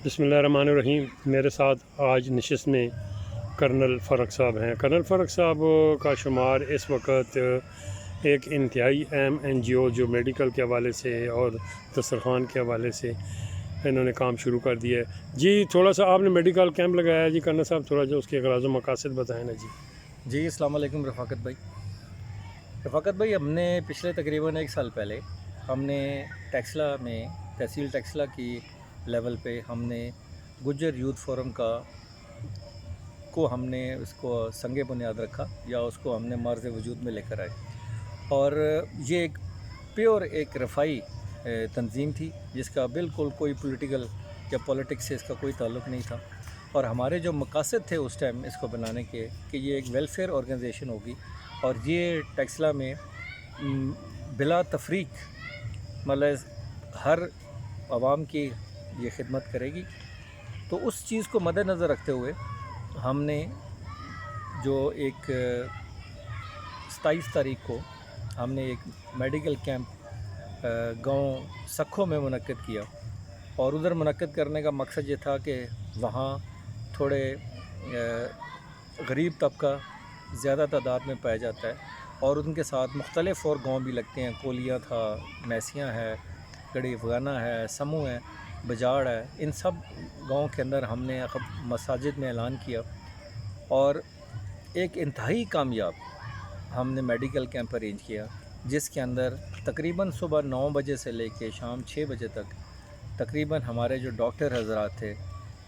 بسم اللہ الرحمن الرحیم۔ میرے ساتھ آج نشست میں کرنل فرق صاحب ہیں۔ کرنل فرق صاحب کا شمار اس وقت ایک انتہائی اہم NGO جو میڈیکل کے حوالے سے اور دسترخوان کے حوالے سے انہوں نے کام شروع کر دیا ہے۔ جی تھوڑا سا آپ نے میڈیکل کیمپ لگایا ہے جی کرنل صاحب، تھوڑا جو اس کے غرض و مقاصد بتائیں نا جی۔ جی السلام علیکم رفاقت بھائی۔ ہم نے پچھلے تقریباً 1 سال پہلے ہم نے ٹیکسلا میں تحصیل ٹیکسلا کی لیول پہ ہم نے گجر یوتھ فورم ہم نے اس کو سنگ بنیاد رکھا یا اس کو ہم نے مرز وجود میں لے کر آئے، اور یہ ایک پیور ایک رفائی تنظیم تھی جس کا بالکل کوئی پولیٹیکل یا پولیٹکس سے اس کا کوئی تعلق نہیں تھا، اور ہمارے جو مقاصد تھے اس ٹائم اس کو بنانے کے کہ یہ ایک ویلفیئر آرگنائزیشن ہوگی اور یہ ٹیکسلا میں بلا تفریق مطلب ہر عوام کی یہ خدمت کرے گی۔ تو اس چیز کو مد نظر رکھتے ہوئے ہم نے جو ایک 27 تاریخ کو ہم نے ایک میڈیکل کیمپ گاؤں سکھوں میں منعقد کیا، اور ادھر منعقد کرنے کا مقصد یہ تھا کہ وہاں تھوڑے غریب طبقہ زیادہ تعداد میں پایا جاتا ہے، اور ان کے ساتھ مختلف اور گاؤں بھی لگتے ہیں، کولیاں تھا، میسیاں ہے، گڑی افغانہ ہے، سمو ہے، بجاڑ ہے، ان سب گاؤں کے اندر ہم نے مساجد میں اعلان کیا، اور ایک انتہائی کامیاب ہم نے میڈیکل کیمپ ارینج کیا، جس کے اندر تقریباً صبح 9 بجے سے لے کے شام 6 بجے تک تقریباً ہمارے جو ڈاکٹر حضرات تھے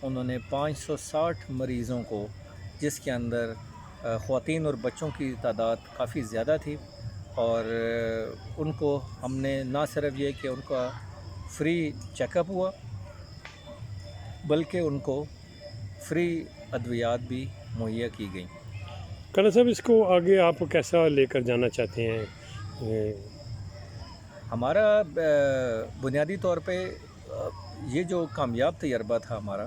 انہوں نے 560 مریضوں کو، جس کے اندر خواتین اور بچوں کی تعداد کافی زیادہ تھی، اور ان کو ہم نے نہ صرف یہ کہ ان کا فری چیک اپ ہوا بلکہ ان کو فری ادویات بھی مہیا کی گئیں۔ کرنل صاحب اس کو آگے آپ کیسا لے کر جانا چاہتے ہیں؟ ہمارا بنیادی طور پہ یہ جو کامیاب تجربہ تھا ہمارا،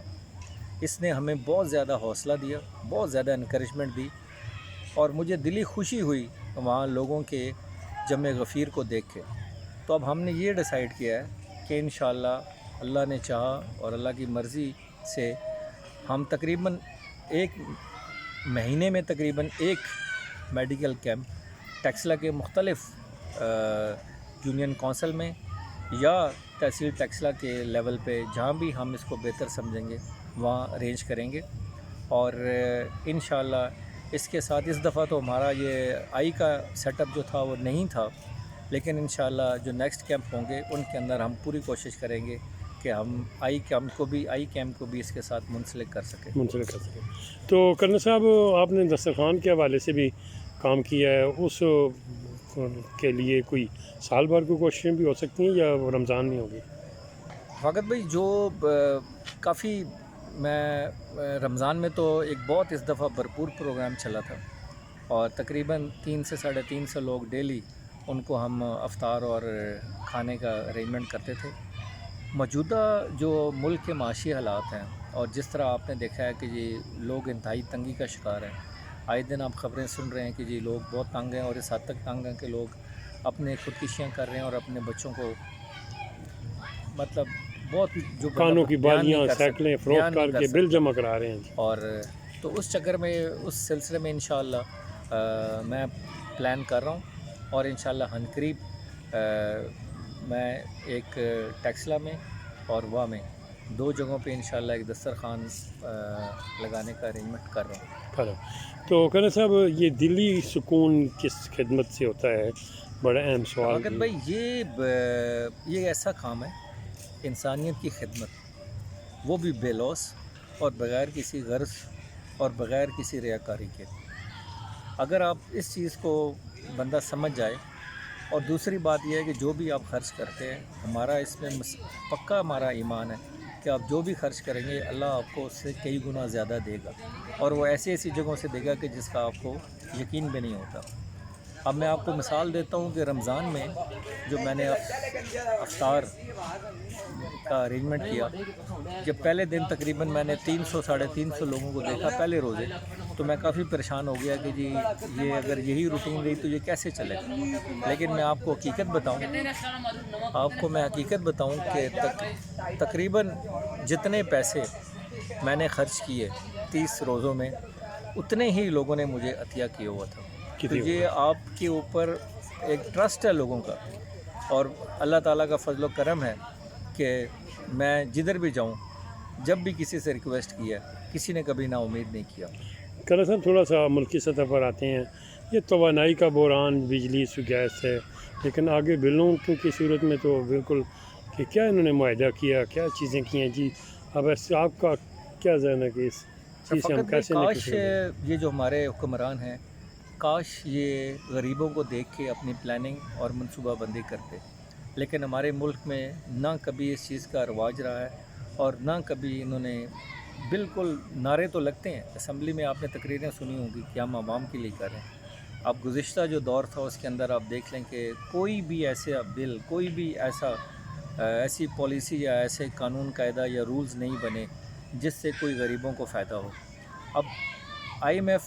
اس نے ہمیں بہت زیادہ حوصلہ دیا، بہت زیادہ انکریجمنٹ دی، اور مجھے دلی خوشی ہوئی وہاں لوگوں کے جمع غفیر کو دیکھ کے۔ تو اب ہم نے یہ ڈیسائیڈ کیا ہے کہ انشاءاللہ اللہ نے چاہا اور اللہ کی مرضی سے ہم تقریباً 1 مہینے میں تقریباً 1 میڈیکل کیمپ ٹیکسلا کے مختلف یونین کونسل میں یا تحصیل ٹیکسلا کے لیول پہ جہاں بھی ہم اس کو بہتر سمجھیں گے وہاں ارینج کریں گے، اور انشاءاللہ اس کے ساتھ اس دفعہ تو ہمارا یہ آئی کا سیٹ اپ جو تھا وہ نہیں تھا، لیکن انشاءاللہ جو نیکسٹ کیمپ ہوں گے ان کے اندر ہم پوری کوشش کریں گے کہ ہم آئی کیمپ کو بھی اس کے ساتھ منسلک کر سکیں۔ تو کرنل صاحب آپ نے دسترخوان کے حوالے سے بھی کام کیا ہے، اس کے لیے کوئی سال بھر کی کوششیں بھی ہو سکتی ہیں یا رمضان میں ہوگی؟ فقط بھائی جو کافی میں رمضان میں تو ایک بہت اس دفعہ بھرپور پروگرام چلا تھا، اور تقریباً 3 سے 350 لوگ ڈیلی ان کو ہم افطار اور کھانے کا ارینجمنٹ کرتے تھے۔ موجودہ جو ملک کے معاشی حالات ہیں، اور جس طرح آپ نے دیکھا ہے کہ جی لوگ انتہائی تنگی کا شکار ہیں، آئے دن آپ خبریں سن رہے ہیں کہ جی لوگ بہت تنگ ہیں، اور اس حد تک تنگ ہیں کہ لوگ اپنے خودکشیاں کر رہے ہیں اور اپنے بچوں کو مطلب بہت جو کانوں کی بالیاں سائیکلیں فروخت کر کے بل جمع کرا رہے ہیں۔ اور تو اس چکر میں اس سلسلے میں انشاءاللہ میں پلان کر رہا ہوں، اور انشاءاللہ عنقریب میں ایک ٹیکسلا میں اور وہاں میں 2 جگہوں پہ انشاءاللہ ایک دسترخوان لگانے کا ارینجمنٹ کر رہا ہوں۔ تو کرنل صاحب یہ دلی سکون کس خدمت سے ہوتا ہے؟ بڑا اہم سوال بھائی یہ ایسا کام ہے انسانیت کی خدمت، وہ بھی بے لوث اور بغیر کسی غرض اور بغیر کسی ریاکاری کے۔ اگر آپ اس چیز کو بندہ سمجھ جائے، اور دوسری بات یہ ہے کہ جو بھی آپ خرچ کرتے ہیں، ہمارا اس میں پکا ہمارا ایمان ہے کہ آپ جو بھی خرچ کریں گے اللہ آپ کو اس سے کئی گنا زیادہ دے گا، اور وہ ایسی جگہوں سے دے گا کہ جس کا آپ کو یقین بھی نہیں ہوتا۔ اب میں آپ کو مثال دیتا ہوں کہ رمضان میں جو میں نے افطار کا ارینجمنٹ کیا، جب پہلے دن تقریباً میں نے 300 350 لوگوں کو دیکھا پہلے روزے، تو میں کافی پریشان ہو گیا کہ جی یہ اگر یہی روٹین رہی تو یہ کیسے چلے گا. لیکن میں آپ کو حقیقت بتاؤں کہ تقریباً جتنے پیسے میں نے خرچ کیے 30 روزوں میں اتنے ہی لوگوں نے مجھے عطیہ کیا ہوا تھا. تو یہ آپ کے اوپر ایک ٹرسٹ ہے لوگوں کا، اور اللہ تعالیٰ کا فضل و کرم ہے کہ میں جدھر بھی جاؤں جب بھی کسی سے ریکویسٹ کیا کسی نے کبھی نا امید نہیں کیا. کرن صاحب تھوڑا سا ملکی سطح پر آتے ہیں. یہ توانائی کا بحران بجلی گیس ہے، لیکن آگے بلوں کی صورت میں تو بالکل کہ کیا انہوں نے معاہدہ کیا، کیا چیزیں کی ہیں جی. اب ایسے آپ کا کیا ذہن ہے کہ اس چیز سے ہم کیسے کاش یہ جو ہمارے حکمران ہیں کاش یہ غریبوں کو دیکھ کے اپنی پلاننگ اور منصوبہ بندی کرتے، لیکن ہمارے ملک میں نہ کبھی اس چیز کا رواج رہا ہے اور نہ کبھی انہوں نے. بالکل نعرے تو لگتے ہیں، اسمبلی میں آپ نے تقریریں سنی ہوں گی کہ ہم عوام کے لیے کر رہے ہیں. اب گزشتہ جو دور تھا اس کے اندر آپ دیکھ لیں کہ کوئی بھی ایسا بل، کوئی بھی ایسی پالیسی یا ایسے قانون قاعدہ یا رولز نہیں بنے جس سے کوئی غریبوں کو فائدہ ہو. اب IMF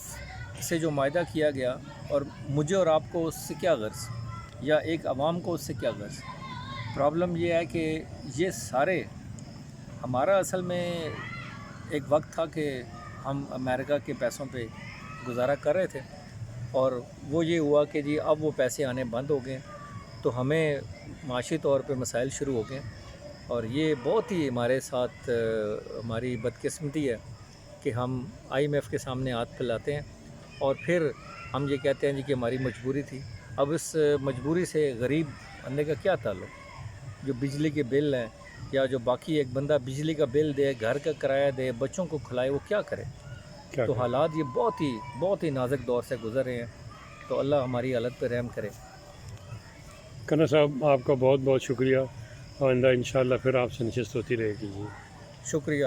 سے جو معاہدہ کیا گیا، اور مجھے اور آپ کو اس سے کیا غرض، یا ایک عوام کو اس سے کیا غرض. پرابلم یہ ہے کہ یہ سارے ہمارا اصل میں ایک وقت تھا کہ ہم امریکہ کے پیسوں پہ گزارا کر رہے تھے، اور وہ یہ ہوا کہ جی اب وہ پیسے آنے بند ہو گئے تو ہمیں معاشی طور پہ مسائل شروع ہو گئے. اور یہ بہت ہی ہمارے ساتھ ہماری بدقسمتی ہے کہ ہم IMF کے سامنے ہاتھ پھیلاتے ہیں اور پھر ہم یہ کہتے ہیں جی کہ ہماری مجبوری تھی. اب اس مجبوری سے غریب بندے کا کیا تعلق؟ جو بجلی کے بل ہیں یا جو باقی ایک بندہ بجلی کا بل دے، گھر کا کرایہ دے، بچوں کو کھلائے، وہ کیا کرے؟ تو حالات یہ بہت ہی نازک دور سے گزر رہے ہیں. تو اللہ ہماری حالت پہ رحم کرے. کرن صاحب آپ کا بہت بہت شکریہ. آئندہ انشاءاللہ پھر آپ سے نشست ہوتی رہے گی. شکریہ.